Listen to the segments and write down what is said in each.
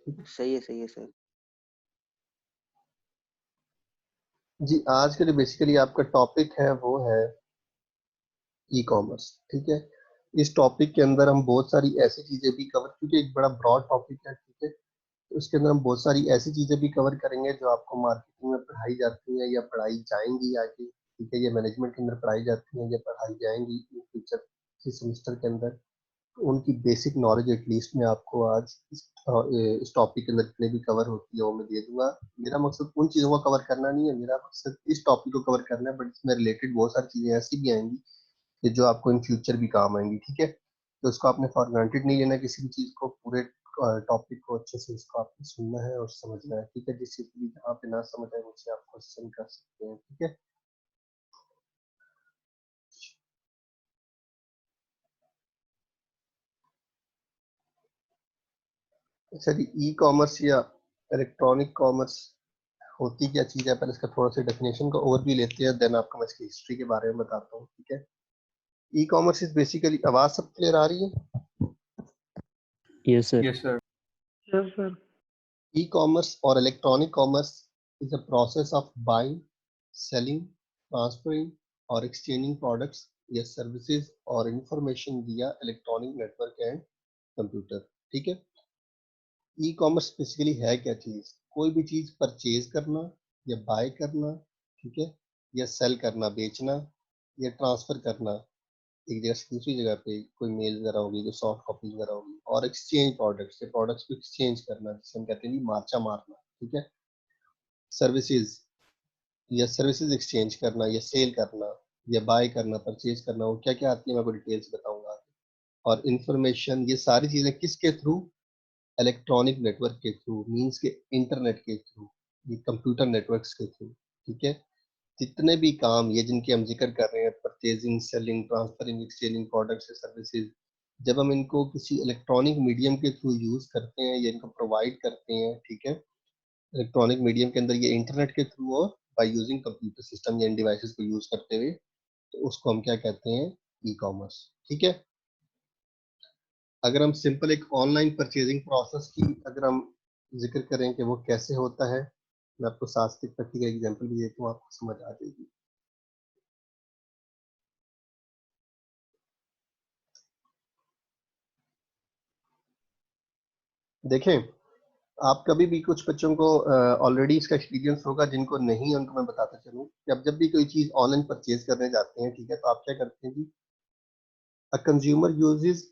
सही है सर। जी, आज के लिए बेसिकली आपका टॉपिक है वो है ई कॉमर्स। ठीक है, इस टॉपिक के अंदर हम बहुत सारी ऐसी चीजें भी कवर, क्योंकि एक बड़ा ब्रॉड टॉपिक है, ठीक है, तो इसके अंदर हम बहुत सारी ऐसी चीजें भी कवर करेंगे जो आपको मार्केटिंग में पढ़ाई जाती हैं या पढ़ाई जाएंगी आगे। ठीक है, ये मैनेजमेंट के अंदर पढ़ाई जाती हैं या पढ़ाई जाएंगी इन फ्यूचर के सेमेस्टर के अंदर। तो उनकी बेसिक नॉलेज एटलीस्ट मैं आपको आज इस टॉपिक के अंदर जितने भी कवर होती है वो मैं दे दूंगा। मेरा मकसद उन चीज़ों को कवर करना नहीं है, मेरा मकसद इस टॉपिक को कवर करना है, बट इसमें रिलेटेड बहुत सारी चीज़ें ऐसी भी आएंगी कि जो आपको इन फ्यूचर भी काम आएंगी। ठीक है, तो इसको आपने फॉर ग्रांटेड नहीं लेना किसी भी चीज़ को, पूरे टॉपिक को अच्छे से इसको आपने सुनना है और समझना है। ठीक है, जिस चीज़ भी जहाँ पे ना समझ आए मुझसे आप क्वेश्चन कर सकते हैं। ठीक है, अच्छा जी, ई कॉमर्स या इलेक्ट्रॉनिक कॉमर्स होती क्या चीज़ है, पहले इसका थोड़ा सा डेफिनेशन का ओवरव्यू लेते हैं, देन आपको मैं इसकी हिस्ट्री के बारे में बताता हूँ। ठीक है, ई कॉमर्स इज बेसिकली, आवाज सब क्लियर आ रही है? Yes sir. Yes sir. Yes sir. E commerce और electronic commerce is a process of buying, selling, transferring और एक्सचेंजिंग प्रोडक्ट्स या सर्विसेज और information via electronic network and computer. ठीक है, ई कॉमर्स बेसिकली है क्या चीज? कोई भी चीज परचेज करना या बाय करना, ठीक है, या सेल करना, बेचना, या ट्रांसफर करना एक जगह से दूसरी जगह पे, कोई मेल वगैरह होगी, कोई सॉफ्ट कॉपी वगैरह होगी, और एक्सचेंज प्रोडक्ट्स, या प्रोडक्ट्स को एक्सचेंज करना जिसे हम कहते हैं मार्चा मारना। ठीक है, सर्विसेज या सर्विसेज एक्सचेंज करना या सेल करना या बाय करना, परचेज करना, वो क्या क्या आती है मैं आपको डिटेल्स बताऊंगा। और इंफॉर्मेशन, ये सारी चीजें किसके थ्रू? इलेक्ट्रॉनिक नेटवर्क के थ्रू, मींस के इंटरनेट के थ्रू, ये कंप्यूटर नेटवर्क्स के थ्रू। ठीक है, जितने भी काम ये जिनके हम जिक्र कर रहे हैं, purchasing, selling, transferring, exchanging products, services, जब हम इनको किसी इलेक्ट्रॉनिक मीडियम के थ्रू यूज करते हैं या इनको प्रोवाइड करते हैं, ठीक है, इलेक्ट्रॉनिक मीडियम के अंदर ये इंटरनेट के थ्रू और बाय यूजिंग कंप्यूटर सिस्टम या इन डिवाइसेस को यूज करते हुए, तो उसको हम क्या कहते हैं? E commerce. ठीक है, अगर हम सिंपल एक ऑनलाइन परचेजिंग प्रोसेस की अगर हम जिक्र करें कि वो कैसे होता है, मैं आपको साथ से प्रैक्टिकल एग्जांपल भी देता हूँ, आपको समझ आ जाएगी। देखें, आप कभी भी, कुछ बच्चों को ऑलरेडी इसका एक्सपीरियंस होगा, जिनको नहीं है उनको मैं बताता चलूँ कि अब जब भी कोई चीज ऑनलाइन परचेज करने जाते हैं, ठीक है, तो आप क्या करते हैं जी? A consumer uses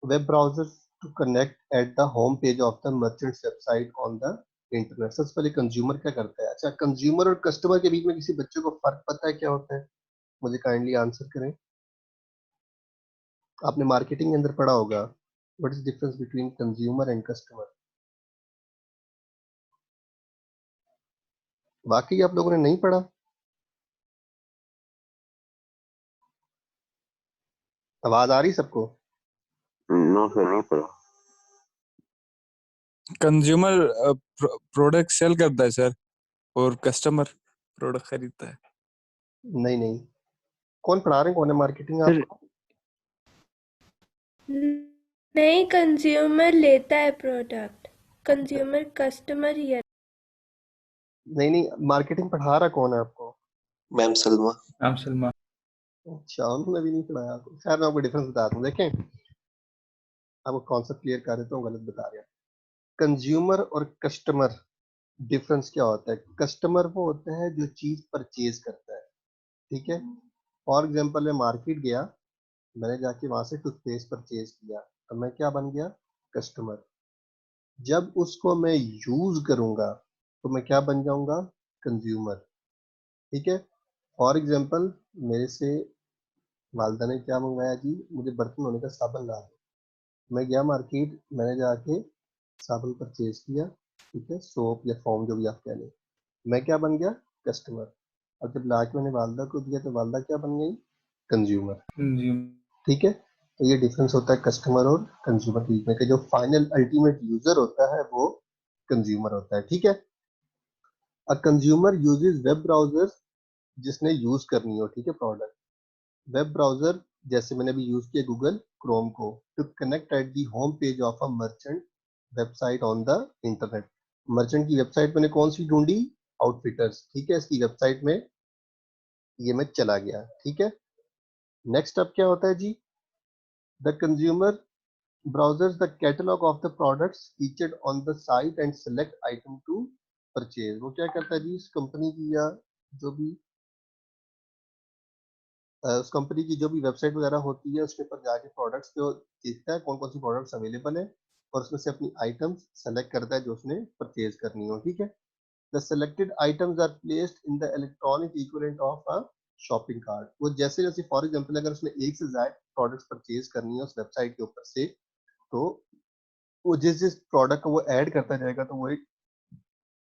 web browser to connect at the home page of the merchant's website on the internet. सबसे पहले कंज्यूमर क्या करता है? अच्छा, कंज्यूमर और कस्टमर के बीच में किसी बच्चे को फर्क पता है क्या होता है? मुझे काइंडली आंसर करें। आपने मार्केटिंग के अंदर पढ़ा होगा, what is difference between consumer and customer? वाकई आप लोगों ने नहीं पढ़ा? आवाज आ रही सबको? नो सर, नहीं पढ़ा। कंज्यूमर प्रोडक्ट सेल करता है सर, और कस्टमर प्रोडक्ट खरीदता है। नहीं नहीं, कौन पढ़ा रहे हैं, कौन है मार्केटिंग सर आपको? नहीं, कंज्यूमर लेता है प्रोडक्ट, कंज्यूमर कस्टमर ही है। नहीं नहीं, मार्केटिंग पढ़ा रहा कौन है आपको? मैम सलमा। मैम सलमा। अच्छा, उन्होंने भी नहीं पढ़ाया आपको। खैर, मैं आपको डिफरेंस बता दूं। देखें, आपको कॉन्सेप्ट क्लियर कर देता हूँ, गलत बता रहे हैं। कंज्यूमर और कस्टमर डिफरेंस क्या होता है? कस्टमर वो होता है जो चीज परचेज करता है। ठीक है, फॉर एग्जांपल मैं मार्केट गया, मैंने जाके वहां से टूथपेस्ट परचेज किया, तो मैं क्या बन गया? कस्टमर। जब उसको मैं यूज करूंगा तो मैं क्या बन जाऊंगा? कंज्यूमर। ठीक है, फॉर एग्जांपल मेरे से वालदा ने क्या मंगवाया जी? मुझे बर्तन धोने का साबुन ला दो। मैं गया मार्केट, मैंने जाके साबुन परचेज किया, ठीक है, सोप या फोम जो भी आप कह लें। मैं क्या बन गया? कस्टमर। और जब ला के मैंने वालदा को दिया तो वालदा क्या बन गई? कंज्यूमर। ठीक है, तो ये डिफरेंस होता है कस्टमर और कंज्यूमर के बीच में, कि जो फाइनल अल्टीमेट यूजर होता है वो कंज्यूमर होता है। ठीक है, अ कंज्यूमर यूजेस वेब ब्राउजर, जिसने यूज करनी हो, ठीक है, प्रोडक्ट। वेब ब्राउजर जैसे मैंने अभी यूज किया गूगल क्रोम को, to connect at the home page of a merchant website on the internet. Merchant की वेबसाइट मैंने कौन सी ढूंढी? आउटफिटर्स। ठीक है, इसकी वेबसाइट में ये मैं चला गया। ठीक है, नेक्स्ट अब क्या होता है जी? The consumer browsers the catalog of the products featured on the site and select item to purchase। वो क्या करता है जी? इस कंपनी की या जो भी उस कंपनी की जो भी वेबसाइट वगैरह होती है उसके ऊपर जाके प्रोडक्ट्स को देखता है कौन कौन सी प्रोडक्ट्स अवेलेबल है और उसमें से अपनी आइटम्स सेलेक्ट करता है जो उसने परचेज करनी हो। ठीक है, the selected items are placed in the electronic equivalent of a shopping cart. वो जैसे जैसे फॉर एग्जांपल अगर उसने एक से ज्यादा प्रोडक्ट्स परचेज करनी है उस वेबसाइट के ऊपर से, तो वो जिस जिस प्रोडक्ट को वो ऐड करता जाएगा तो वो एक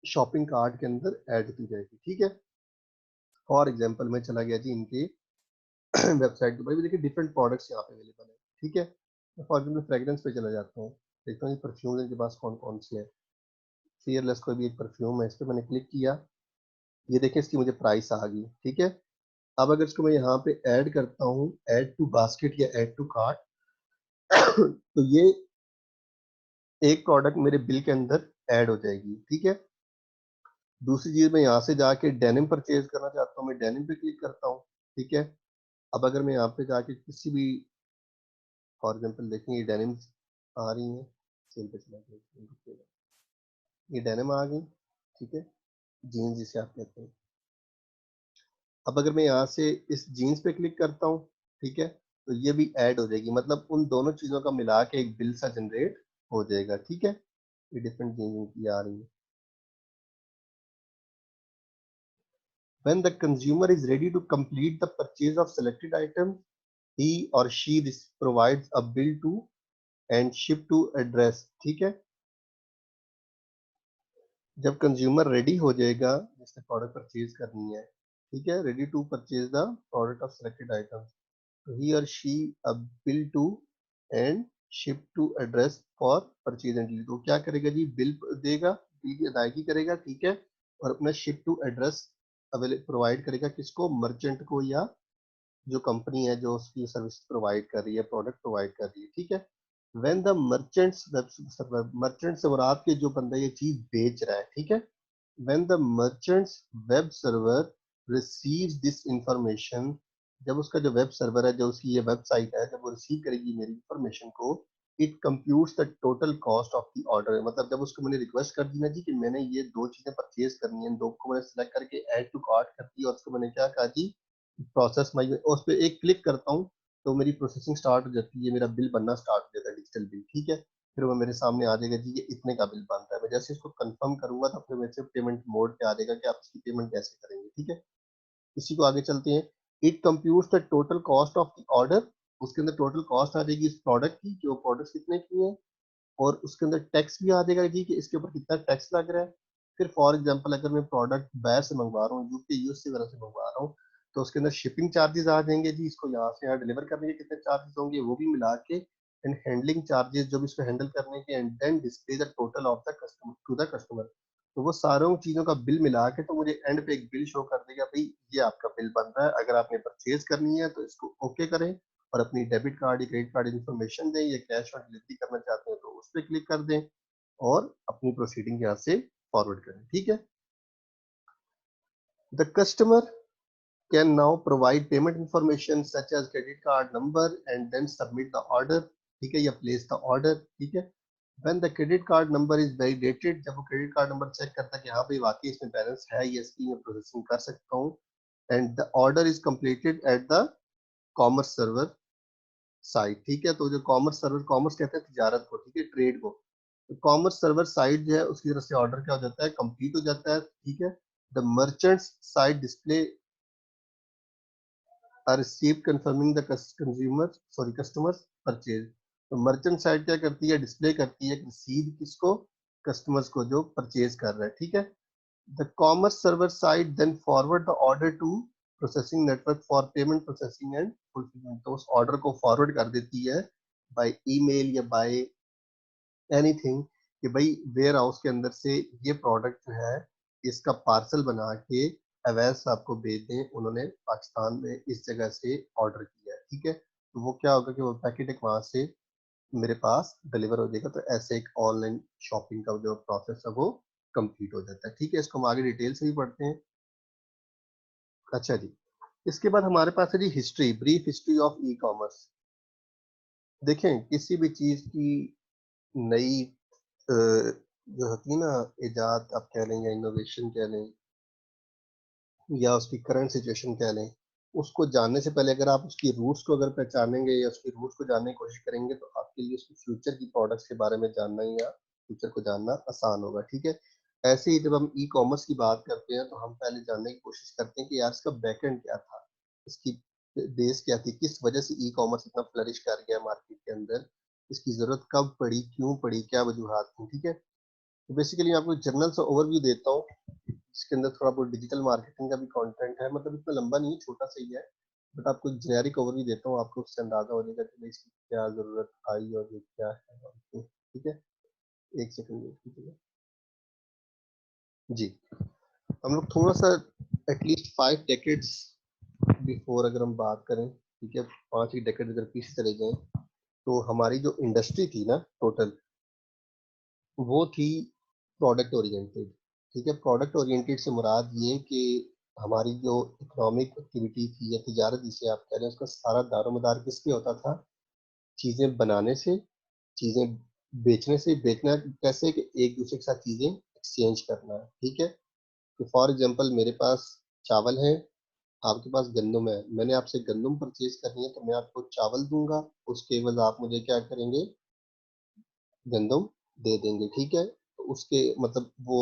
शॉपिंग कार्ट के अंदर ऐड की जाएगी। ठीक है, फॉर एग्जांपल मैं चला गया जी इनके वेबसाइट के ऊपर, देखिए डिफरेंट प्रोडक्ट्स यहाँ पे अवेलेबल है। ठीक है, मैं फॉर एग्जांपल फ्रेग्रेंस पे चला जाता हूँ, देखता हूँ परफ्यूम इनके पास कौन कौन से है। फियरलेस कोई भी एक परफ्यूम है, इस पर मैंने क्लिक किया, ये देखिए इसकी मुझे प्राइस आ गई। ठीक है, अब अगर इसको मैं यहाँ पे ऐड करता हूँ, ऐड टू बास्केट या ऐड टू कार्ट, तो ये एक प्रोडक्ट मेरे बिल के अंदर ऐड हो जाएगी। ठीक है, दूसरी चीज मैं यहाँ से जाके डेनिम परचेज करना चाहता हूँ, मैं डेनिम पे क्लिक करता हूँ। ठीक है, अब अगर मैं यहाँ पे जाके किसी भी फॉर एग्जांपल देखें ये डेनिम आ रही हैं, सेल पे चला गया, ये डेनिम आ गई। ठीक है, जीन्स जिसे आप कहते हैं। अब अगर मैं यहाँ से इस जीन्स पे क्लिक करता हूँ, ठीक है, तो ये भी ऐड हो जाएगी, मतलब उन दोनों चीजों का मिला के एक बिल सा जनरेट हो जाएगा। ठीक है, ये डिफरेंट जीन्स की आ रही है। When the consumer is ready to complete the purchase of selected item, he or she provides a bill to and ship to address। ठीक है, जब कंज्यूमर रेडी हो जाएगा जिसने प्रोडक्ट परचेज करनी है, ठीक है, ready to purchase the product of selected items, तो he or she a bill to and ship to address for purchase and delivery. तो क्या करेगा जी? बिल देगा, बिल की अदायगी करेगा। ठीक है, और अपना शिप टू एड्रेस प्रोवाइड करेगा किसको? मर्चेंट को, या जो कंपनी है जो उसकी सर्विस प्रोवाइड कर रही है, प्रोडक्ट प्रोवाइड कर रही है। ठीक है, व्हेन द मर्चेंट्स मर्चेंट से मुराद के जो बंदा ये चीज बेच रहा है। ठीक है, when the merchant's web server receives this information, जब उसका जो वेब सर्वर है, जो उसकी ये वेबसाइट है, जब वो रिसीव करेगी मेरी इंफॉर्मेशन को, it computes the total cost of the order. मतलब जब उसको मैंने रिक्वेस्ट कर दी ना जी कि मैंने ये दो चीजें परचेज करनी है, दो को मैंने सेलेक्ट करके ऐड टू कार्ट कर दी और उसको मैंने क्या कहा जी प्रोसेस माई, उस पर एक क्लिक करता हूँ तो मेरी प्रोसेसिंग स्टार्ट हो जाती है, मेरा बिल बनना स्टार्ट हो जाता है, डिजिटल बिल। ठीक है, फिर वो मेरे सामने आ जाएगा जी ये इतने का बिल बनता है। मैं जैसे इसको कंफर्म करूंगा तो फिर मेरे से पेमेंट मोड पे आ जाएगा कि आप इसकी पेमेंट कैसे करेंगे। ठीक है, इसी को आगे चलते हैं। It computes the total cost of the order, उसके अंदर टोटल कॉस्ट आ जाएगी इस प्रोडक्ट की, जो प्रोडक्ट कितने की है, और उसके अंदर टैक्स भी आ जाएगा जी कि इसके ऊपर कितना टैक्स लग रहा है। फिर फॉर एग्जांपल अगर मैं प्रोडक्ट बाहर से मंगवा रहा हूँ, यूके यूएस वगैरह से मंगवा रहा हूँ, तो उसके अंदर शिपिंग चार्जेस आ जाएंगे जी, इसको यहाँ से यहाँ डिलीवर करने के कितने चार्जेस होंगे वो भी मिला के, एंड हैंडलिंग चार्जेस जो भी इसको हैंडल करने के, and then display the total of the customer to the customer. तो वो सारों चीजों का बिल मिला के तो मुझे एंड पे एक बिल शो कर देगा, भाई ये आपका बिल बन रहा है, अगर आपने परचेज करनी है तो इसको ओके करें और अपनी डेबिट कार्ड या क्रेडिट कार्ड इन्फॉर्मेशन दें, या कैश ऑन डिलीवरी करना चाहते हैं तो उस पर क्लिक कर दें और अपनी प्रोसीडिंग यहाँ से फॉरवर्ड करें। ठीक है, the customer can now provide payment information such as credit card number and then submit the order। ठीक है, या place the order। ठीक है, when the credit card number is validated, जब वो क्रेडिट कार्ड नंबर चेक करता है कि हाँ भाई वाकई इसमें बैलेंस है, ये इसकी मैं प्रोसेसिंग कर सकता हूँ, and the order is completed at the commerce server site. ठीक है, तो जो कॉमर्स सर्वर, कॉमर्स कहते हैं तिजारत को, ठीक है, ट्रेड को, तो कॉमर्स सर्वर साइट जो है उसकी तरफ से ऑर्डर क्या हो जाता है? कंप्लीट हो जाता है। ठीक है, the merchants site display are received confirming the customers purchase। तो मर्चेंट साइट क्या करती है? डिस्प्ले करती है रिसीव किसको? कस्टमर्स को जो परचेज कर रहा है। ठीक है, the commerce server site then forward the order to processing network for payment processing and fulfilment. तो उस ऑर्डर को फॉरवर्ड कर देती है बाय ईमेल या बाय एनीथिंग कि भाई वेयर हाउस के अंदर से ये प्रोडक्ट जो है इसका पार्सल बना के अवैध साहब को भेज दें, उन्होंने पाकिस्तान में इस जगह से ऑर्डर किया है। ठीक है, तो वो क्या होगा कि वो पैकेट एक वहां से मेरे पास डिलीवर हो जाएगा। तो ऐसे एक ऑनलाइन शॉपिंग का जो प्रोसेस है वो कंप्लीट हो जाता है। ठीक है, इसको हम आगे डिटेल से भी पढ़ते हैं। अच्छा जी, इसके बाद हमारे पास है जी history, brief history of e commerce. देखें, किसी भी चीज की नई जो होती है ना, इजाद आप कह लें या इनोवेशन कह लें या उसकी करंट सिचुएशन कह लें, उसको जानने से पहले अगर आप उसकी रूट्स को अगर पहचानेंगे या उसकी रूट्स को जानने की कोशिश करेंगे तो आपके लिए उसकी फ्यूचर की प्रोडक्ट्स के बारे में जानना या फ्यूचर को जानना आसान होगा। ठीक है, ऐसे ही जब हम ई कॉमर्स की बात करते हैं तो हम पहले जानने की कोशिश करते हैं कि यार इसका बैकएंड क्या था, इसकी बेस क्या थी, किस वजह से ई कॉमर्स इतना फ्लरिश कर गया मार्केट के अंदर, इसकी जरूरत कब पड़ी, क्यों पड़ी, क्या वजूहात थी। ठीक है, तो बेसिकली मैं आपको जनरल सा ओवरव्यू देता हूँ, इसके अंदर थोड़ा बहुत डिजिटल मार्केटिंग का भी कंटेंट है, मतलब इतना लंबा नहीं है, छोटा सा ही है, बट आपको जेनेरिक ओवरव्यू देता हूँ, आपको उससे अंदाजा हो जाएगा कि इसकी क्या जरूरत आई और ये क्या है और ठीक है, एक सेकंड वेट कीजिएगा जी। हम लोग थोड़ा सा एटलीस्ट 5 डेकेड्स बिफोर अगर हम बात करें, ठीक है, 5 ही डेकेड अगर पीछे चले जाएं, तो हमारी जो इंडस्ट्री थी ना टोटल, वो थी प्रोडक्ट ओरिएंटेड। ठीक है, प्रोडक्ट ओरिएंटेड से मुराद ये कि हमारी जो इकोनॉमिक एक्टिविटी थी या तिजारत जिसे आप कह रहे हैं, उसका सारा दारोमदार किस पे होता था, चीज़ें बनाने से, चीज़ें बेचने से। बेचना कैसे कि एक दूसरे के साथ चीज़ें एक्सचेंज करना है। ठीक है, तो फॉर एग्जांपल मेरे पास चावल है, आपके पास गंदम है, मैंने आपसे गंदम परचेज करनी है तो मैं आपको चावल दूंगा, उसके एवज आप मुझे क्या करेंगे, गंदम दे देंगे। ठीक है, तो उसके मतलब वो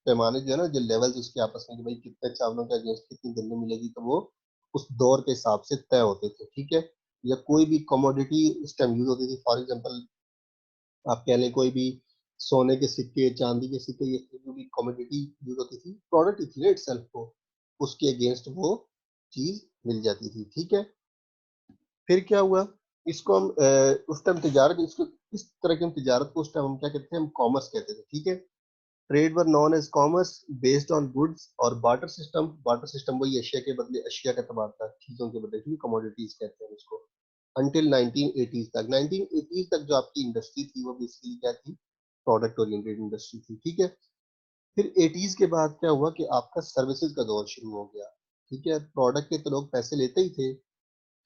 पैमाने जो है ना, जो लेवल्स उसके आपस में कि भाई कितने चावलों के अगेंस्ट कितनी गंदम मिलेगी, तो वो उस दौर के हिसाब से तय होते थे। ठीक है, या कोई भी कमोडिटी उस टाइम यूज होती थी, फॉर एग्जांपल आप कह लें कोई भी सोने के सिक्के, चांदी के सिक्के, ये जो भी कमोडिटी यूज होती थी, प्रोडक्ट ही थी ना इटसेल्फ को, उसके अगेंस्ट वो चीज मिल जाती थी। ठीक है, फिर क्या हुआ, इसको हम उस टाइम तिजारत, इसको इस तरह की हम तिजारत को उस टाइम हम क्या कहते हैं, हम कॉमर्स कहते थे। ठीक है, trade were known as commerce based on goods और बार्टर सिस्टम। बार्टर सिस्टम वही एशिया के बदले अशिया का तबादला, चीजों के बदले, कमोडिटीज कहते हैं उसको। अंटिल 1980s तक, 1980s तक जो आपकी इंडस्ट्री थी वो बेसिकली क्या थी, प्रोडक्ट ओरिएंटेड इंडस्ट्री थी। ठीक है, फिर 80s के बाद क्या हुआ कि आपका सर्विसेज का दौर शुरू हो गया। ठीक है, प्रोडक्ट के तो लोग पैसे लेते ही थे,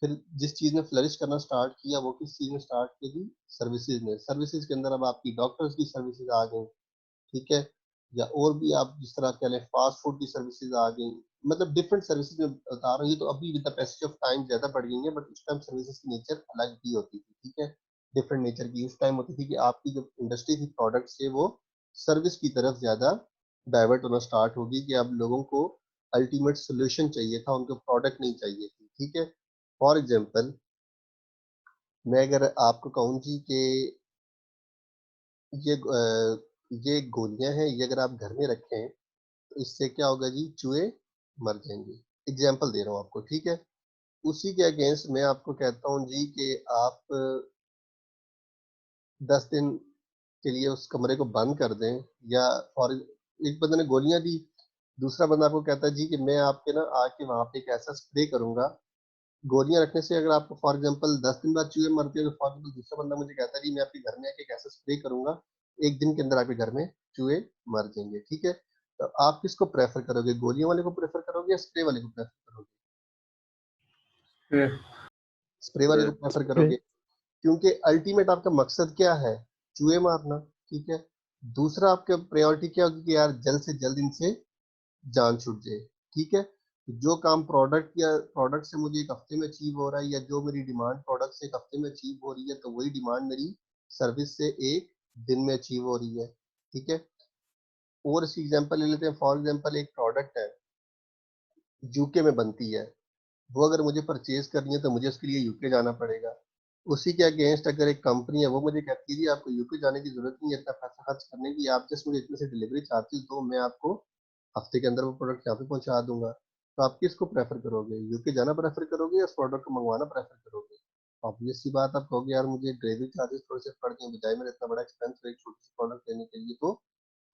फिर जिस चीज ने फ्लरिश करना स्टार्ट किया वो किस चीज ने स्टार्ट की थी, सर्विसेज ने। सर्विसेज के अंदर अब आपकी डॉक्टर्स की सर्विसेज आ गई। ठीक है, या और भी आप जिस तरह कह लें फास्ट फूड की सर्विसेज आ गई, मतलब डिफरेंट सर्विसेज में बता रहा हूँ। ये तो अभी with the passage of time ज्यादा बढ़ गई है, बट उस टाइम सर्विसेज की नेचर अलग भी होती थी। ठीक है, डिफरेंट नेचर की उस टाइम होती थी कि आपकी जो इंडस्ट्री थी प्रोडक्ट से, वो सर्विस की तरफ ज्यादा डाइवर्ट होना स्टार्ट होगी, कि अब लोगों को अल्टीमेट सोल्यूशन चाहिए था, उनको प्रोडक्ट नहीं चाहिए थी। ठीक है, फॉर एग्जाम्पल मैं अगर आपको कहूँ जी कि ये गोलियां हैं, ये अगर आप घर में रखें तो इससे क्या होगा जी, चूहे मर जाएंगे। एग्जाम्पल दे रहा हूँ आपको। ठीक है, उसी के अगेंस्ट मैं आपको कहता हूँ जी कि आप 10 दिन के लिए उस कमरे को बंद कर दें, या फॉर एक बंदे ने गोलियां दी, दूसरा बंदा आपको कहता है जी कि मैं आपके ना आके वहां पे एक ऐसा स्प्रे करूंगा। गोलियां रखने से अगर आपको फॉर एग्जांपल 10 दिन बाद चूहे मरते हैं, तो फॉर एग्जांपल दूसरा बंदा मुझे कहता है जी मैं आपके घर में आके एक ऐसा स्प्रे करूंगा, 1 दिन के अंदर आपके घर में चूहे मर जाएंगे। ठीक है, तो आप किसको प्रेफर करोगे, गोलियों वाले को प्रेफर करोगे या स्प्रे वाले को प्रेफर करोगे? स्प्रे वाले को प्रेफर करोगे, क्योंकि अल्टीमेट आपका मकसद क्या है, चूहे मारना। ठीक है, दूसरा आपका प्रायोरिटी क्या होगी कि यार जल्द से जल्द इनसे जान छूट जाए। ठीक है, तो जो काम प्रोडक्ट या प्रोडक्ट से मुझे एक हफ्ते में अचीव हो रहा है, या जो मेरी डिमांड प्रोडक्ट से एक हफ्ते में अचीव हो रही है, तो वही डिमांड मेरी सर्विस से 1 दिन में अचीव हो रही है। ठीक है, और इसी एग्जांपल ले लेते हैं, फॉर एग्जांपल एक प्रोडक्ट है यूके में बनती है, वो अगर मुझे परचेज करनी है तो मुझे उसके लिए यूके जाना पड़ेगा। उसी के अगेंस्ट अगर एक कंपनी है वो मुझे कहती है जी आपको यूके जाने की जरूरत नहीं है इतना पैसा खर्च करने की, आप जस्ट मुझे इतने से डिलीवरी चार्जेस दो, मैं आपको हफ्ते के अंदर वो प्रोडक्ट यहाँ पे पहुंचा दूंगा। तो आप किसको प्रेफर करोगे, यूके जाना प्रेफर करोगे या उस प्रोडक्ट को मंगवाना प्रेफर करोगे? ऑब्वियस सी बात, आप कहोगे यार मुझे डिलीवरी चार्जेस थोड़े से पड़ गए, बजाय मेरा इतना बड़ा एक्सपेंस एक छोटी सी प्रोडक्ट लेने के लिए, तो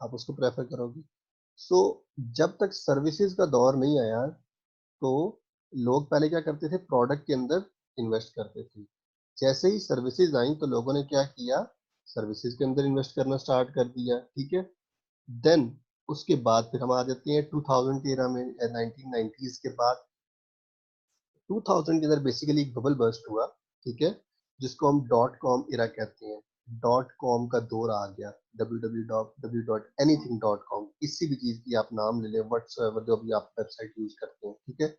आप उसको प्रेफर करोगे। सो जब तक सर्विसेज का दौर नहीं आया, तो लोग पहले क्या करते थे, प्रोडक्ट के अंदर इन्वेस्ट करते थे। जैसे ही सर्विसेज आई तो लोगों ने क्या किया, सर्विसेज के अंदर इन्वेस्ट करना स्टार्ट कर दिया, ठीक है। देन उसके बाद फिर हम आ जाते हैं 2000 के एरा में, 1990s के बाद 2000 के अंदर बेसिकली एक बबल बर्स्ट हुआ, ठीक है, जिसको हम डॉट कॉम एरा कहते हैं। डॉट कॉम का दौर आ गया, www.anything.com, किसी भी चीज की आप नाम ले लें, व्हाट्सएवर जो भी आप वेबसाइट यूज करते हैं, ठीक है।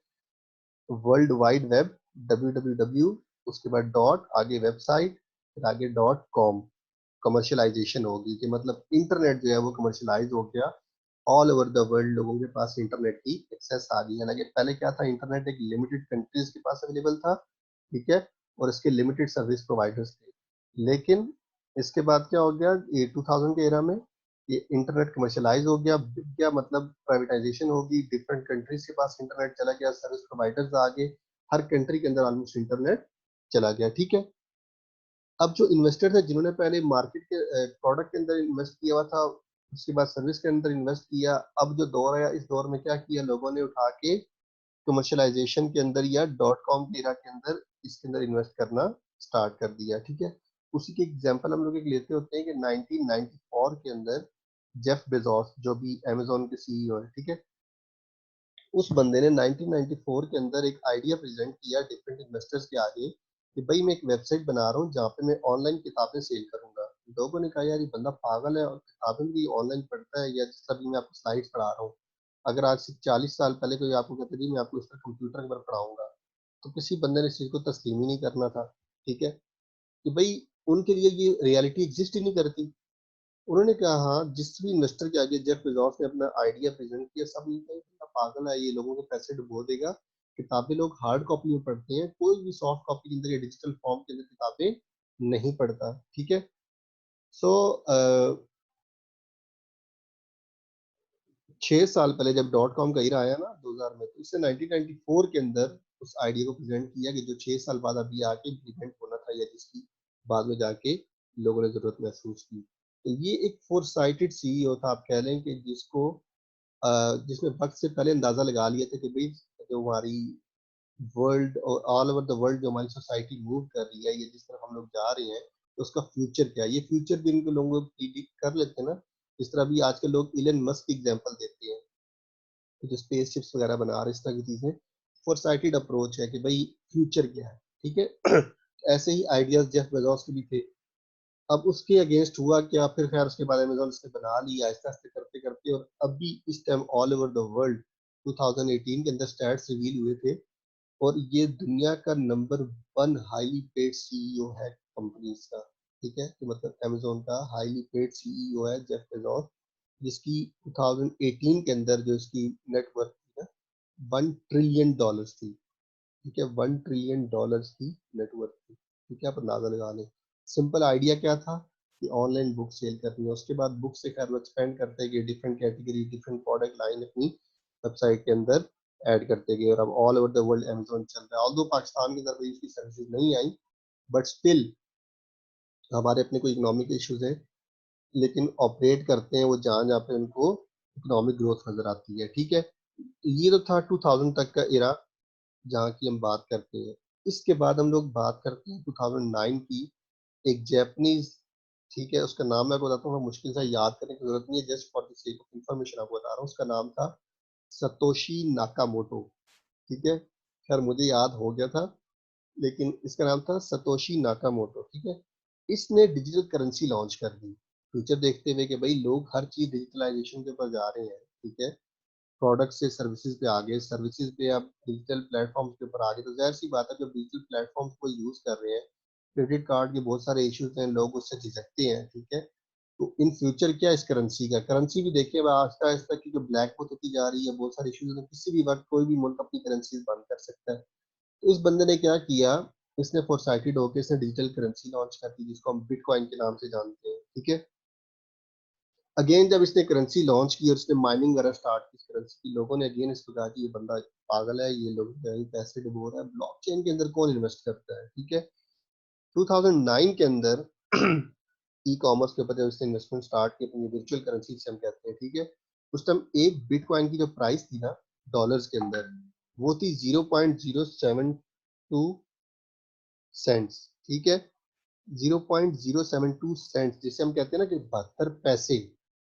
वर्ल्ड वाइड वेब, www, उसके बाद डॉट, आगे वेबसाइट, फिर आगे डॉट कॉम। कमर्शलाइजेशन होगी कि मतलब इंटरनेट जो है वो कमर्शलाइज हो गया, ऑल ओवर द वर्ल्ड लोगों के पास इंटरनेट की एक्सेस आ गई है। हालांकि पहले क्या था, इंटरनेट एक लिमिटेड कंट्रीज के पास अवेलेबल था, ठीक है, और इसके लिमिटेड सर्विस प्रोवाइडर्स थे। लेकिन इसके बाद क्या हो गया, ये 2000 के एरा में ये इंटरनेट कमर्शलाइज हो गया, बिक गया, मतलब प्राइवेटाइजेशन होगी, डिफरेंट कंट्रीज के पास इंटरनेट चला गया, सर्विस प्रोवाइडर्स आ गए, हर कंट्री के अंदर ऑलमोस्ट इंटरनेट चला गया, ठीक है। अब जो इन्वेस्टर थे जिन्होंने पहले मार्केट के प्रोडक्ट के अंदर इन्वेस्ट किया हुआ था, उसके बाद सर्विस के अंदर इन्वेस्ट किया, अब जो दौर आया, इस दौर में क्या किया लोगों ने, उठा के कमर्शलाइजेशन के अंदर या डॉट कॉम के एरा के अंदर इसके अंदर इन्वेस्ट करना स्टार्ट कर दिया, ठीक है। उसी के एग्जांपल हम लोग एक लेते होते हैं कि 1994 के अंदर जेफ बेजोस जो भी अमेजोन के सीईओ है, ठीक है, उस बंदे ने 1994 के अंदर एक आइडिया प्रेजेंट किया डिफरेंट इन्वेस्टर्स के आगे कि भाई मैं एक वेबसाइट बना रहा हूँ जहाँ पे मैं ऑनलाइन किताबें सेल करूंगा। लोगों ने कहा यार ये बंदा पागल है, और किताबें भी ऑनलाइन पढ़ता है, या जिस तरह भी मैं आपको स्लाइड्स पढ़ा रहा हूँ, अगर आज से 40 साल पहले कोई आपको कहता जी मैं आपको इस तरह कंप्यूटर पर पढ़ाऊंगा, तो किसी बंदे ने इस चीज को तस्लीम ही नहीं करना था, ठीक है, कि भाई उनके लिए ये रियलिटी एग्जिस्ट ही नहीं करती। उन्होंने कहा हाँ, जिस भी इन्वेस्टर के आगे जेफ बेजोस ने अपना आइडिया प्रेजेंट किया, सब ने कहा "ये पागल है, ये लोगों के पैसे डुबो देगा, किताबें लोग हार्ड कॉपी में पढ़ते हैं, कोई भी सॉफ्ट कॉपी के अंदर या डिजिटल फॉर्म के अंदर किताबें नहीं पढ़ता", ठीक है। सो 6 साल पहले जब डॉट कॉम का ईरा आया ना 2000 में, तो इसने 1994 के अंदर उस आइडिया को प्रेजेंट किया कि जो 6 साल बाद अभी आके इम्प्लीमेंट होना था, या जिसकी बाद में जाके लोगों ने जरूरत महसूस की। तो ये एक फोरसाइटेड सीईओ था, आप कह लें कि जिसको जिसने वक्त से पहले अंदाजा लगा लिया था कि भाई जो हमारी वर्ल्ड और ऑल ओवर द वर्ल्ड जो हमारी सोसाइटी मूव कर रही है, ये जिस तरफ हम लोग जा रहे हैं, तो उसका फ्यूचर क्या है, ये फ्यूचर भी इनको लोगों को प्रिडिक्ट कर लेते हैं ना। जिस तरह भी आजकल लोग इलन मस्क की एग्जांपल देते हैं, तो जो स्पेस शिप्स वगैरह बना रहे हैं, इस तरह की चीजें, फोरसाइटेड अप्रोच है कि भाई फ्यूचर क्या है, ठीक है। ऐसे ही आइडियाज जेफ बेजोस के भी थे। अब उसके अगेंस्ट हुआ क्या, फिर खैर उसके बाद अमेजोन इसने बना लिया आहिस्ते आहिस्ते करते करते, और अभी इस time all over the world 2018 के अंदर स्टैट्स रिवील हुए थे, और ये दुनिया का नंबर 1 हाईली पेड सीईओ है कंपनीज का, ठीक है। तो मतलब अमेजोन का हाईली पेड सीईओ है जेफ बेजोस, जिसकी 2018 के अंदर जो इसकी नेटवर्थ थी ना, $1 ट्रिलियन थी, ठीक है, $1 ट्रिलियन की नेटवर्थ थी, ठीक है। आप अंदाजा लगा लें। सिंपल आइडिया क्या था कि ऑनलाइन बुक सेल करनी है, उसके बाद बुक से खैर वो एक्सपेंड करते गए, different category different product line अपनी वेबसाइट के अंदर ऐड करते गए, और अब all over the world Amazon चल रहा है। ऑल्दो पाकिस्तान की तरफ इसकी सर्विसेज नहीं आई, बट स्टिल हमारे अपने कोई इकोनॉमिक इश्यूज हैं, लेकिन ऑपरेट करते हैं वो जहाँ जहाँ पे उनको इकोनॉमिक ग्रोथ नजर आती है, ठीक है। तो ये तो था 2000 तक का एरा जहाँ की हम बात करते हैं। इसके बाद हम लोग बात करते हैं 2009 की, एक जैपनीज, ठीक है, उसका नाम मैं आपको बताता हूँ, मुश्किल से याद करने की जरूरत नहीं है, just for the sake of information आपको बता रहा हूँ। उसका नाम था सतोशी नाकामोटो, ठीक है, खैर मुझे याद हो गया था, लेकिन इसका नाम था सतोशी नाकामोटो, ठीक है। इसने डिजिटल करेंसी लॉन्च कर दी, फ्यूचर देखते हुए कि भाई लोग हर चीज डिजिटलाइजेशन के ऊपर जा रहे हैं, ठीक है। प्रोडक्ट से सर्विसेज पे आ गए, सर्विसेज पे अब डिजिटल प्लेटफॉर्म्स के ऊपर आ गए, तो जाहिर सी बात है जब डिजिटल प्लेटफॉर्म्स को यूज कर रहे हैं, क्रेडिट कार्ड के बहुत सारे इश्यूज हैं, लोग उससे झिझकते हैं, ठीक है। तो इन फ्यूचर क्या इस करेंसी का, करेंसी भी देखिए अब आहिस्ता आहिस्ता की जो ब्लैक होती जा रही है, बहुत सारे इश्यूज हैं, किसी भी वक्त कोई भी मुल्क अपनी करेंसी बंद कर सकता है। तो इस बंदे ने क्या किया, इसने फोरसाइटेड होकर इसने डिजिटल करेंसी लॉन्च कर दी, जिसको हम बिटकॉइन के नाम से जानते हैं, ठीक है। अगेन जब इसने करेंसी लॉन्च की और इसने माइनिंग वगैरह स्टार्ट की इस करेंसी की, लोगों ने अगेन इसको कहा कि ये बंदा पागल है, ये लोग पैसे डुबो रहा है, ब्लॉकचेन के अंदर कौन इन्वेस्ट करता है, ठीक है। 2009 के अंदर ई कॉमर्स के ऊपर जब इसने इन्वेस्टमेंट स्टार्ट की, अपनी वर्चुअल करेंसी से हम कहते हैं, ठीक है, उस टाइम एक बिटकॉइन की जो प्राइस थी ना डॉलर्स के अंदर, वो थी 0.072 सेंट्स, ठीक है। 0.072 सेंट, जिसे हम कहते हैं ना कि 72 पैसे,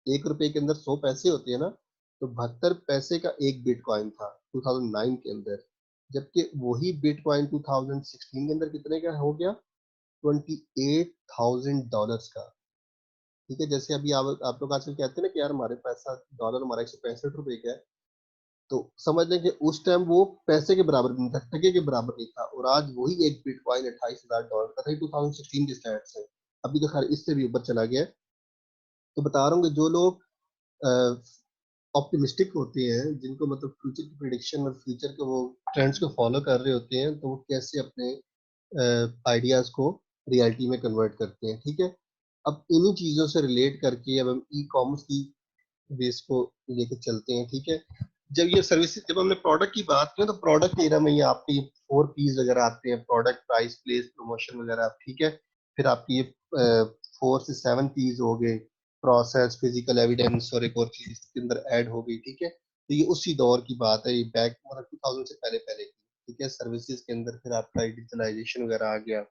1 रुपए के अंदर 100 पैसे होते हैं ना, तो 72 पैसे का एक बिटकॉइन था 2009 के अंदर। जबकि वही बिटकॉइन 2016 के अंदर कितने का हो गया, $28,000 का। ठीक है, जैसे अभी आप लोग आजकल कहते हैं ना कि यार हमारे पैसा डॉलर हमारा 165 रुपए का है, तो समझ लें कि उस टाइम वो पैसे के बराबर नहीं था, टके के बराबर नहीं था, और आज वही एक बिटकॉइन $28,000 का था 2016 के स्टैट से। अभी तो खैर इससे भी ऊपर चला गया है। तो बता रहा हूँ कि जो लोग ऑप्टिमिस्टिक होते हैं, जिनको मतलब फ्यूचर की प्रिडिक्शन और फ्यूचर के वो ट्रेंड्स को फॉलो कर रहे होते हैं, तो वो कैसे अपने आइडियाज को रियलिटी में कन्वर्ट करते हैं। ठीक है, अब इन्हीं चीजों से रिलेट करके अब हम ई कॉमर्स की बेस को लेकर चलते हैं। ठीक है, जब ये सर्विसेज, जब हमने प्रोडक्ट की बात की तो प्रोडक्ट एरा में ये आपकी 4 P's वगैरह आते हैं, प्रोडक्ट, प्राइस, प्लेस, प्रमोशन वगैरह। ठीक है, फिर आपकी ये 4 से 7 P's हो गए, प्रोसेस, फिजिकल एविडेंस, और एक और चीज इसके अंदर ऐड हो गई। ठीक है, तो ये उसी दौर की बात है, ये बैक मतलब 2000 से पहले पहले की। ठीक है, सर्विसेज के अंदर फिर आपका डिजिटलाइजेशन वगैरह आ गया।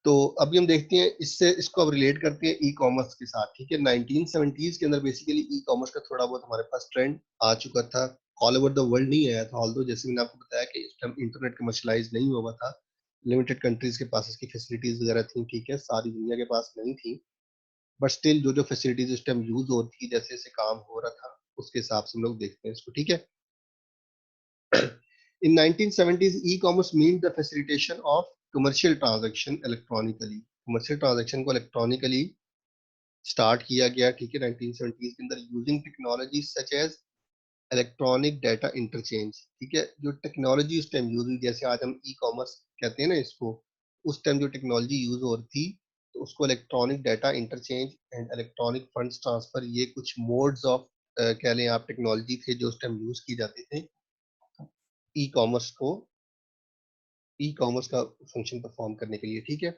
तो अभी हम देखते हैं इससे, इसको अब रिलेट करते हैं ई कॉमर्स के साथ। ठीक है, 1970s के अंदर बेसिकली ई कॉमर्स का थोड़ा बहुत हमारे पास ट्रेंड आ चुका था, ऑल ओवर द वर्ल्ड नहीं आया था। ऑल्दो जैसे मैंने आपको बताया कि इस टाइम इंटरनेट कमर्शलाइज नहीं हुआ था, लिमिटेड कंट्रीज के पास इसकी फैसिलिटीज वगैरह थी। ठीक है, सारी दुनिया के पास नहीं थी, बट स्टिल जो जो फैसिलिटीज उस टाइम यूज हो रही थी, जैसे जैसे काम हो रहा था, उसके हिसाब से हम लोग देखते हैं इसको। ठीक है, in 1970s, e-commerce meant the facilitation of commercial transaction electronically. commercial transaction को electronically स्टार्ट किया गया। ठीक है, 1970s के अंदर using technology such as electronic data interchange. ठीक है, जो टेक्नोलॉजी उस टाइम यूज हुई, जैसे आज हम ई कॉमर्स कहते हैं ना इसको, उस टाइम जो टेक्नोलॉजी यूज हो रही थी, तो उसको electronic data interchange and electronic funds transfer, ये कुछ मोड्स ऑफ कह लें आप टेक्नोलॉजी थे जो उस टाइम यूज की जाते थे ई कॉमर्स को, ई कॉमर्स का फंक्शन परफॉर्म करने के लिए। ठीक है,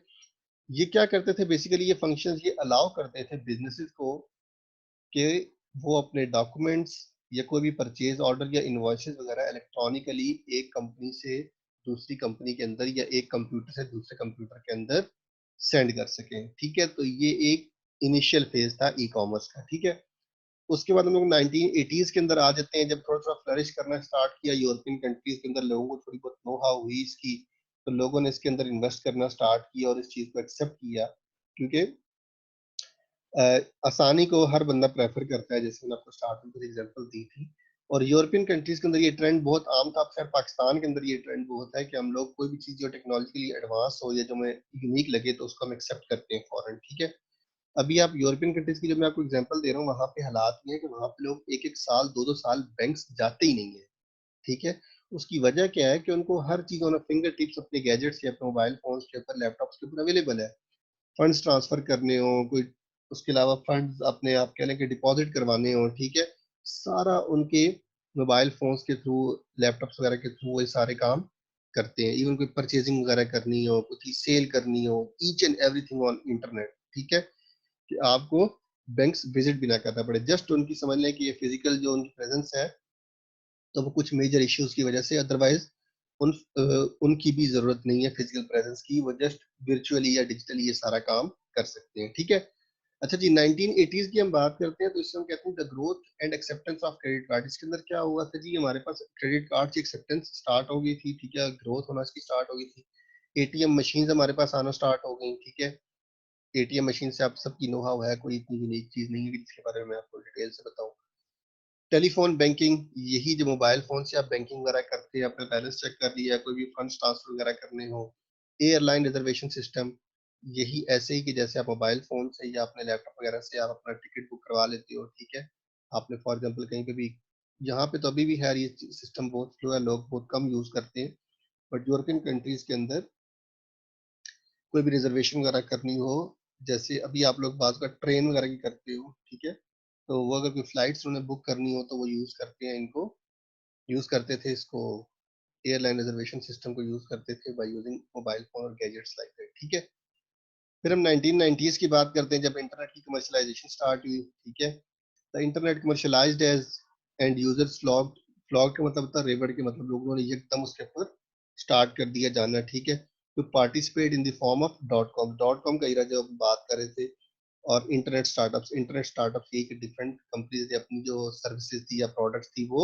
ये क्या करते थे बेसिकली, ये फंक्शंस ये अलाउ करते थे बिजनेसेस को कि वो अपने डॉक्यूमेंट्स या कोई भी परचेज ऑर्डर या इनवॉइसेस वगैरह इलेक्ट्रॉनिकली एक कंपनी से दूसरी कंपनी के अंदर या एक कंप्यूटर से दूसरे कंप्यूटर के अंदर सेंड कर सकें। ठीक है, तो ये एक इनिशियल फेज था ई कॉमर्स का। ठीक है, उसके बाद हम लोग 1980s के अंदर आ जाते हैं, जब थोड़ा थोड़ा फ्लरिश करना स्टार्ट किया यूरोपियन कंट्रीज के अंदर, लोगों को थोड़ी बहुत नो हाउ हुई इसकी, तो लोगों ने इसके अंदर इन्वेस्ट करना स्टार्ट किया और इस चीज को एक्सेप्ट किया, क्योंकि आसानी को हर बंदा प्रेफर करता है, जैसे मैंने आपको स्टार्टिंग में एग्जांपल दी थी। और यूरोपियन कंट्रीज के अंदर ये ट्रेंड बहुत आम था, खैर पाकिस्तान के अंदर ये ट्रेंड बहुत है कि हम लोग कोई भी चीज जो टेक्नोलॉजिकली एडवांस हो या जो हमें यूनिक लगे तो उसको हम एक्सेप्ट करते हैं फॉरन। ठीक है, अभी आप यूरोपियन कंट्रीज की जो मैं आपको एग्जांपल दे रहा हूँ, वहाँ पे हालात ये है कि वहाँ पे लोग एक एक साल, दो दो साल बैंक्स जाते ही नहीं है। ठीक है, उसकी वजह क्या है कि उनको हर चीज ऑन फिंगर टिप्स अपने गैजेट्स या अपने मोबाइल फोन के ऊपर, लैपटॉप्स के ऊपर अवेलेबल है। फंड्स ट्रांसफर करने हो कोई, उसके अलावा फंड्स अपने आप कह लें कि डिपॉजिट करवाने हो, ठीक है, सारा उनके मोबाइल फोन्स के थ्रू, लैपटॉप्स वगैरह के थ्रू ये सारे काम करते हैं। इवन कोई परचेजिंग वगैरह करनी हो, कुछ सेल करनी हो, each and everything on internet. ठीक है, कि आपको बैंक्स विजिट भी ना करना पड़े, जस्ट उनकी समझ लें कि ये फिजिकल जो उनकी प्रेजेंस है, तो वो कुछ मेजर इश्यूज की वजह से, अदरवाइज उनकी भी जरूरत नहीं है फिजिकल प्रेजेंस की, वो जस्ट वर्चुअली या डिजिटली ये सारा काम कर सकते हैं। ठीक है, अच्छा जी, 1980s की हम बात करते हैं, तो इससे हम कहते हैं the growth and acceptance of credit card. इसके अंदर क्या हुआ था जी, हमारे पास क्रेडिट कार्ड की एक्सेप्टेंस स्टार्ट हो गई थी। ठीक है, ग्रोथ होना इसकी स्टार्ट हो गई थी, एटीएम मशीन हमारे पास आना स्टार्ट हो गई। ठीक है, एटीएम मशीन से आप सबकी नो हाउ है, कोई इतनी यूनिक चीज नहीं है कि जिसके बारे में मैं आपको डिटेल से बताऊं। टेलीफोन बैंकिंग, यही जो मोबाइल फोन से आप बैंकिंग वगैरह करते हैं, अपना बैलेंस चेक कर लिया, कोई भी फंड्स ट्रांसफर वगैरह करने हो। एयरलाइन रिजर्वेशन सिस्टम, यही ऐसे ही कि जैसे आप मोबाइल फोन से या अपने लैपटॉप वगैरह से आप अपना टिकट बुक करवा लेते हो। ठीक है, आपने फॉर एग्जांपल कहीं पे भी, यहाँ पे तो अभी भी है ये सिस्टम बहुत स्लो है, लोग बहुत कम यूज करते हैं, बट यूरोपियन कंट्रीज के अंदर कोई भी रिजर्वेशन वगैरह करनी हो, जैसे अभी आप लोग बात का ट्रेन वगैरह की करते हो, ठीक है, तो वो अगर कोई फ्लाइट्स उन्हें बुक करनी हो तो वो यूज करते हैं, इनको यूज करते थे, इसको एयरलाइन रिजर्वेशन सिस्टम को यूज करते थे बाय यूजिंग मोबाइल फोन और गैजेट्स लाइक दैट। ठीक है, फिर हम 1990s की बात करते हैं, जब इंटरनेट की कमर्शलाइजेशन स्टार्ट हुई। ठीक है, the internet commercialised as and users flocked, flock का मतलब होता है रेवड़ के, मतलब लोगों ने एकदम उसके ऊपर स्टार्ट कर दिया जाना। ठीक है, to participate in the form of .com का इरा जो हम बात कर रहे थे, और इंटरनेट स्टार्टअप्स ये कि डिफरेंट कंपनीज ने अपनी जो सर्विसेज थी या प्रोडक्ट्स थी वो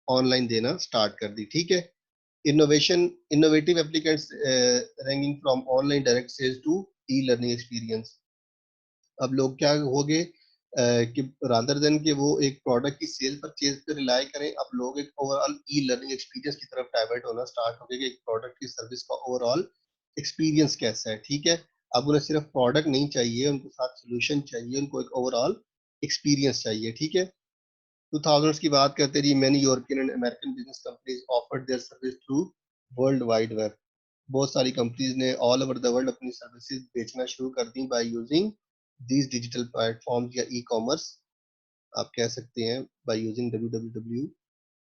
ऑनलाइन देना स्टार्ट कर दी, ठीक है। Innovative applicants ranking from online direct sales to e learning experience. अब लोग क्या हो गए कि रादर देन कि वो एक प्रोडक्ट की सेल परचेज पे रिलाई करें, अब लोग एक ओवरऑल ई लर्निंग एक्सपीरियंस की तरफ डाइवर्ट होना स्टार्ट हो गए कि एक प्रोडक्ट की सर्विस का ओवरऑल एक्सपीरियंस कैसा है, ठीक है। अब उन्हें सिर्फ प्रोडक्ट नहीं चाहिए, उनके साथ सोल्यूशन चाहिए, उनको एक ओवरऑल एक्सपीरियंस चाहिए, ठीक है। 2000s की बात करते रही, many European and American business companies offered their service through world wide web. बहुत सारी कंपनीज ने ऑल ओवर द वर्ल्ड अपनी सर्विसेज बेचना शुरू कर दी by using these digital platforms या ई कॉमर्स, आप कह सकते हैं by using www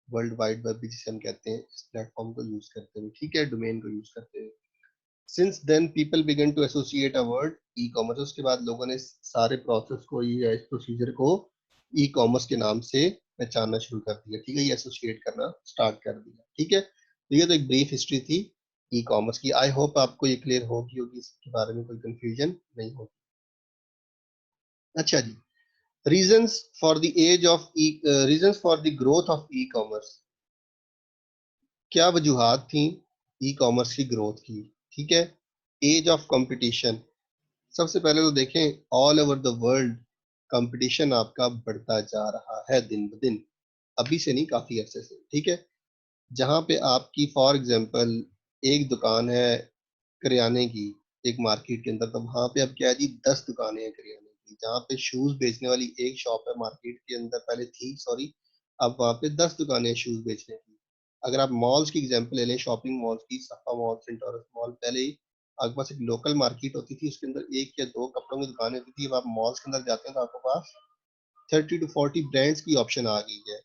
world wide web भी जिसे हम कहते हैं, इस प्लेटफॉर्म को यूज करते हुए, ठीक है, डोमेन को यूज करते हुए। Since then people began to associate a word e commerce, उसके बाद लोगों ने इस सारे प्रोसेस को या इस प्रोसीजर को ई कॉमर्स के नाम से पहचानना शुरू कर दिया, ठीक है, ये एसोसिएट करना स्टार्ट कर दिया, ठीक है। तो ये तो एक ब्रीफ हिस्ट्री थी ई कॉमर्स की। आई होप आपको ये क्लियर होगी इसके बारे में कोई कंफ्यूजन नहीं होगी। अच्छा जी, reasons for the growth of e commerce. क्या वजूहात थी ई कॉमर्स की ग्रोथ की, ठीक है। एज ऑफ कंपटीशन, सबसे पहले तो देखें all over the world competition आपका बढ़ता जा रहा है दिन ब दिन, अभी से नहीं काफी अरसे से, ठीक है। जहां पे आपकी फॉर एग्जांपल एक दुकान है करियाने की एक मार्केट के अंदर, तो वहां पे अब क्या है जी 10 दुकानें हैं करियाने की। जहाँ पे शूज बेचने वाली एक शॉप है मार्केट के अंदर, पहले थी सॉरी, अब वहां पे 10 दुकानें हैं शूज बेचने की। अगर आप मॉल्स की एग्जांपल ले लें, शॉपिंग मॉल्स की, सफा मॉल, सेंटोरस मॉल, पहले ही आपके पास एक लोकल मार्केट होती थी, उसके अंदर एक या दो कपड़ों की दुकानें होती थी। अब आप मॉल्स के अंदर जाते हैं तो आपके पास 30 to 40 ब्रांड्स की ऑप्शन आ गई है।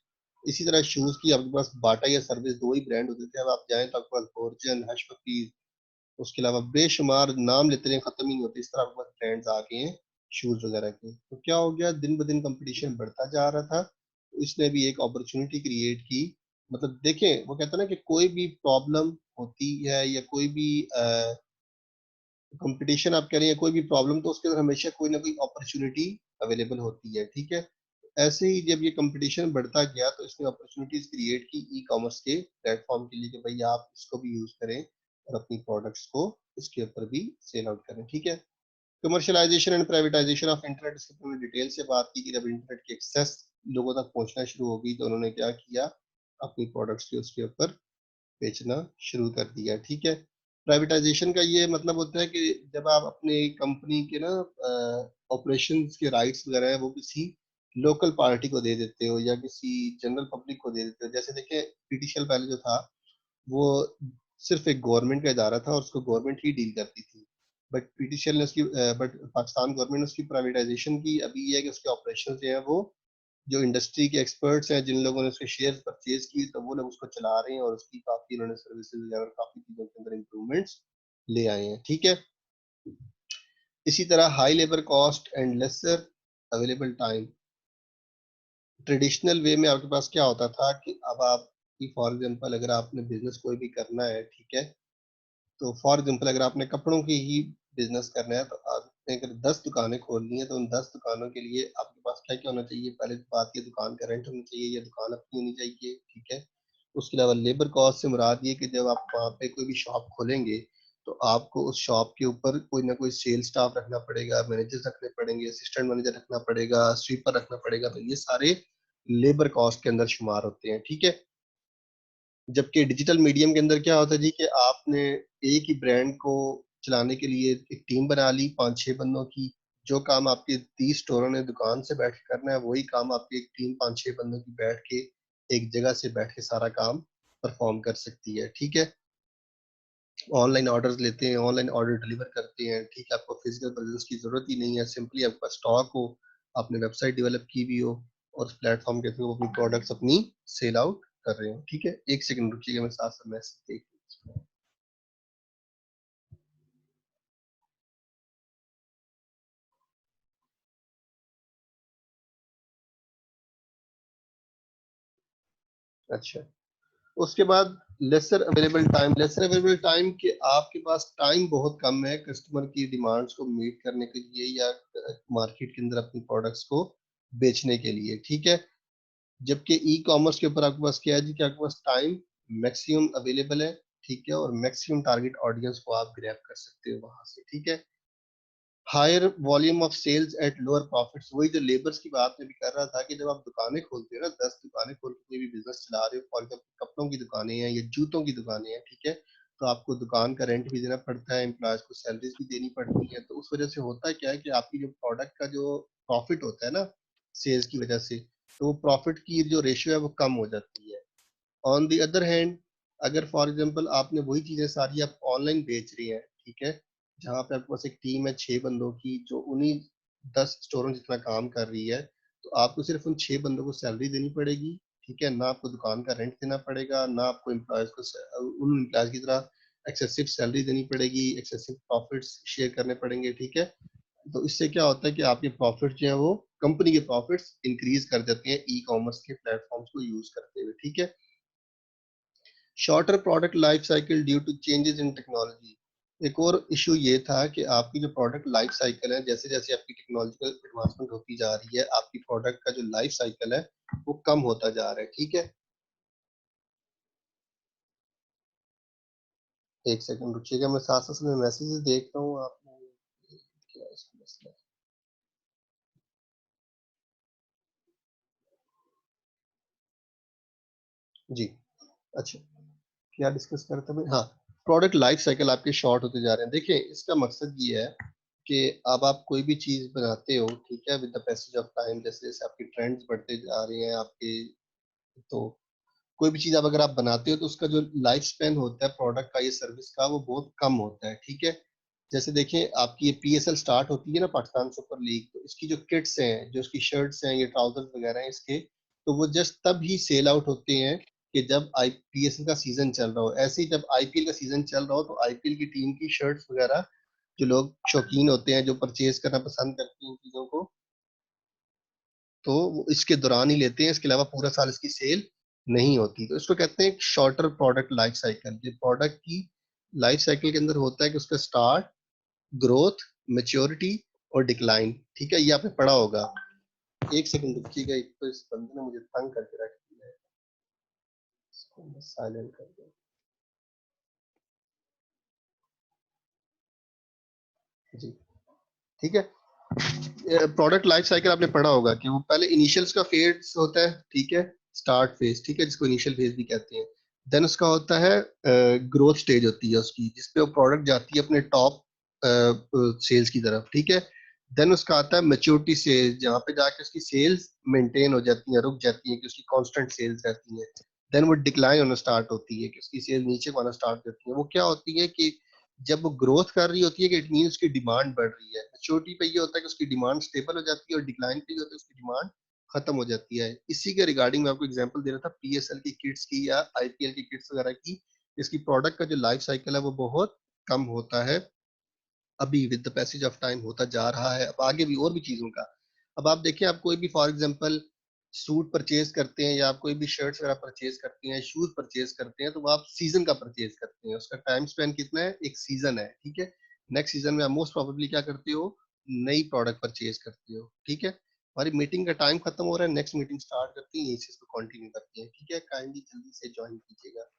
इसी तरह शूज की आपके पास बाटा या सर्विस दो ही ब्रांड होते थे, अब आप जाएं तो आपके पास ओरिजिन, हश पपीज, उसके अलावा बेशुमार नाम लेते हैं खत्म ही नहीं होते, इस तरह आपके पास ब्रांड्स आ गए हैं शूज वगैरह के। तो क्या हो गया, दिन ब दिन कंपटीशन बढ़ता जा रहा था, तो इसने भी एक अपॉर्चुनिटी क्रिएट की। मतलब देखें, वो कहता है ना कि कोई भी प्रॉब्लम होती है या कोई भी कंपटीशन आप कह रही हैं, कोई भी प्रॉब्लम, तो उसके अंदर हमेशा कोई ना कोई अपॉर्चुनिटी अवेलेबल होती है, ठीक है। ऐसे ही जब ये कंपटीशन बढ़ता गया तो इसने अपॉर्चुनिटीज क्रिएट की ई कॉमर्स के प्लेटफॉर्म के लिए कि भाई आप इसको भी यूज करें और अपनी प्रोडक्ट्स को इसके ऊपर भी सेल आउट करें, ठीक है। Commercialisation and privatisation of internet, इसके ऊपर डिटेल से बात की कि जब इंटरनेट की एक्सेस लोगों तक पहुंचना शुरू हो गई तो उन्होंने क्या किया, अपनी प्रोडक्ट्स के उसके ऊपर बेचना शुरू कर दिया, ठीक है। प्राइवेटाइजेशन का ये मतलब होता है कि जब आप अपने कंपनी के ना ऑपरेशंस के राइट्स वगैरह है वो किसी लोकल पार्टी को दे देते हो या किसी जनरल पब्लिक को दे देते हो। जैसे देखें पीटीसीएल पहले जो था वो सिर्फ एक गवर्नमेंट का इदारा था और उसको गवर्नमेंट ही डील करती थी, बट पीटीसीएल ने उसकी बट पाकिस्तान गवर्नमेंट ने उसकी प्राइवेटाइजेशन की। अभी ये है कि उसके ऑपरेशन जो है वो जो इंडस्ट्री के एक्सपर्ट्स हैं, जिन लोगों ने उसके शेयर परचेज किए, तो वो लोग उसको चला रहे हैं और उसकी काफी उन्होंने सर्विसेज और काफी चीजों के अंदर इंप्रूवमेंट्स ले आए हैं, ठीक है। इसी तरह high labour cost and lesser available time. Traditional way में आपके पास क्या होता था कि अब आप फॉर एग्जांपल अगर आपने बिजनेस कोई भी करना है, ठीक है, तो फॉर एग्जांपल अगर आपने कपड़ों की ही बिजनेस करना है तो आपने अगर 10 दुकानें खोलनी है तो उन 10 दुकानों के लिए आपके पास क्या क्या होना चाहिए, पहले तो बात ये दुकान का रेंट होना चाहिए या दुकान अपनी होनी चाहिए, ठीक है। उसके अलावा लेबर कॉस्ट से मुराद ये कि जब आप वहाँ पे कोई भी शॉप खोलेंगे तो आपको उस शॉप के ऊपर कोई ना कोई सेल स्टाफ रखना पड़ेगा, मैनेजर रखने पड़ेंगे, असिस्टेंट मैनेजर रखना पड़ेगा, स्वीपर रखना पड़ेगा, तो ये सारे लेबर कॉस्ट के अंदर शुमार होते हैं, ठीक है। जबकि डिजिटल मीडियम के अंदर क्या होता है जी कि आपने एक ही ब्रांड को चलाने के लिए एक टीम बना ली 5-6 बंदों की। जो काम आपके 30 स्टोरों ने दुकान से बैठ के करना है वही काम आपकी एक टीम 5-6 बंदों की बैठ के एक जगह से बैठ के सारा काम परफॉर्म कर सकती है, ठीक है। ऑनलाइन ऑर्डर्स लेते हैं, ऑनलाइन ऑर्डर डिलीवर करते हैं, ठीक है। आपको फिजिकल प्रेजेंस की जरूरत ही नहीं है, सिंपली आपका स्टॉक हो, आपने वेबसाइट डेवलप की भी हो और उस प्लेटफॉर्म के थ्रू अपनी प्रोडक्ट्स अपनी सेल आउट कर रहे हो, ठीक है। एक सेकंड रुकिएगा, मैं साथ साथ मैसेज देख लूं। अच्छा, उसके बाद लेसर अवेलेबल टाइम के आपके पास टाइम बहुत कम है कस्टमर की डिमांड्स को मीट करने के लिए या मार्केट के अंदर अपनी प्रोडक्ट्स को बेचने के लिए, ठीक है। जबकि ई कॉमर्स के ऊपर आपके पास क्या है जी कि आपके पास टाइम मैक्सिमम अवेलेबल है, ठीक है, और मैक्सिमम टारगेट ऑडियंस को आप ग्रैब कर सकते हो वहां से, ठीक है। Higher volume of sales at lower profits, वही जो लेबर्स की बात मैं भी कर रहा था कि जब आप दुकानें खोलते हो ना, 10 दुकानें खोल के कोई भी बिजनेस चला रहे हो, फॉर एग्जाम्पल कपड़ों की दुकानें हैं या जूतों की दुकानें हैं, ठीक है, तो आपको दुकान का रेंट भी देना पड़ता है, एम्प्लॉयज को सैलरीज भी देनी पड़ती है, तो उस वजह से होता क्या है कि आपकी जो प्रोडक्ट का जो प्रॉफिट होता है ना सेल्स की वजह से, तो वो प्रॉफिट की जो रेशियो है वो कम हो जाती है। ऑन दी अदर हैंड, अगर फॉर एग्जांपल आपने वही चीजें सारी आप ऑनलाइन बेच रही हैं, ठीक है, जहां पे आपके पास एक टीम है 6 बंदों की जो उन्हीं 10 स्टोरों जितना काम कर रही है, तो आपको सिर्फ उन 6 बंदों को सैलरी देनी पड़ेगी, ठीक है, ना आपको दुकान का रेंट देना पड़ेगा, ना आपको एम्प्लॉयज को उन एम्प्लॉयज की तरह एक्सेसिव सैलरी देनी पड़ेगी, एक्सेसिव प्रॉफिट्स शेयर करने पड़ेंगे, ठीक है। तो इससे क्या होता है कि आपके प्रॉफिट जो है वो कंपनी के प्रॉफिट्स इंक्रीज कर देते हैं ई कॉमर्स के प्लेटफॉर्म्स को यूज करते हुए, ठीक है। Shorter product life cycle due to changes in technology, एक और इशू ये था कि आपकी जो प्रोडक्ट लाइफ साइकिल है, जैसे जैसे आपकी टेक्नोलॉजिकल एडवांसमेंट होती जा रही है, आपकी प्रोडक्ट का जो लाइफ साइकिल है वो कम होता जा रहा है, ठीक है। एक सेकंड रुकिएगा, मैं साथ साथ में मैसेजेस देख रहा हूँ, आपने क्या इसका मसला है? जी, अच्छा, क्या डिस्कस करते हैं? हाँ, प्रोडक्ट लाइफ साइकिल आपके शॉर्ट होते जा रहे हैं। देखिए, इसका मकसद ये है कि अब आप कोई भी चीज बनाते हो, ठीक है, with the passage of time, जैसे जैसे आपके ट्रेंड्स बढ़ते जा रहे हैं आपके, तो कोई भी चीज आप अगर आप बनाते हो तो उसका जो लाइफ स्पेन होता है प्रोडक्ट का या सर्विस का वो बहुत कम होता है, ठीक है। जैसे देखिए आपकी ये पीएसएल स्टार्ट होती है ना, पाकिस्तान सुपर लीग, तो इसकी जो किट्स हैं, जो इसकी शर्ट्स हैं, ये ट्राउजर्स वगैरह हैं इसके, तो वो जस्ट तब ही सेल आउट होते हैं कि जब आईपीएल का सीजन चल रहा हो। ऐसे ही जब आईपीएल का सीजन चल रहा हो तो आईपीएल की टीम की शर्ट्स वगैरह जो लोग शौकीन होते हैं, जो परचेज करना पसंद करते हैं इन चीजों को, तो वो इसके दौरान ही लेते हैं, इसके अलावा पूरा साल इसकी सेल नहीं होती। तो इसको कहते हैं शॉर्टर प्रोडक्ट लाइफ साइकिल। ये प्रोडक्ट की लाइफ साइकिल के अंदर होता है कि उसका स्टार्ट, ग्रोथ, मैच्योरिटी और डिक्लाइन, ठीक है, ये आपने पढ़ा होगा। एक सेकंड रुकिएगा, एक तो इस बंदे ने मुझे तंग करके रख दिया है, इसको मैं साइलेंट कर दूं। जी, ठीक है। प्रोडक्ट लाइफ साइकिल आपने पढ़ा होगा कि वो पहले इनिशियल्स का फेज होता है, ठीक है, स्टार्ट फेज, ठीक है, जिसको इनिशियल फेज भी कहते हैं। देन उसका होता है ग्रोथ स्टेज होती है उसकी, जिसपे वो प्रोडक्ट जाती है अपने टॉप सेल्स की तरफ, ठीक है। देन उसका आता है मैच्योरिटी स्टेज, जहाँ पे जाके उसकी सेल्स मेंटेन हो जाती है, रुक जाती है, कि उसकी कांस्टेंट सेल्स रहती है। देन वो डिक्लाइन होना स्टार्ट होती है, कि उसकी सेल नीचे को आना स्टार्ट होती है। वो क्या होती है कि जब वो ग्रोथ कर रही होती है कि इट मीन उसकी डिमांड बढ़ रही है। मैच्योरिटी पे ये होता है कि उसकी डिमांड स्टेबल हो जाती है, और डिक्लाइन पे ये होता है उसकी डिमांड खत्म हो जाती है। इसी के रिगार्डिंग मैं आपको एग्जांपल दे रहा था पीएसएल की किट्स की या आईपीएल की किट्स वगैरह की। इसकी प्रोडक्ट का जो लाइफ साइकिल है वो बहुत कम होता है, अभी with the passage of time होता जा रहा है, अब आगे भी और भी चीजों का। अब आप देखें, आप कोई भी फॉर एग्जांपल सूट परचेज करते हैं, या आप कोई भी शर्ट्स वगैरह परचेज करते हैं, शूज परचेज करते हैं, तो वो आप सीजन का परचेज करते हैं, उसका टाइम स्पेन कितना है, एक सीजन है, ठीक है। नेक्स्ट सीजन में आप मोस्ट प्रोबेबली क्या करते हो, नई प्रोडक्ट परचेज करते हो, ठीक है। हमारी मीटिंग का टाइम खत्म हो रहा है, नेक्स्ट मीटिंग स्टार्ट करती है, इसी को कंटिन्यू करती है, ठीक है, काइंडली जल्दी से ज्वाइन कीजिएगा।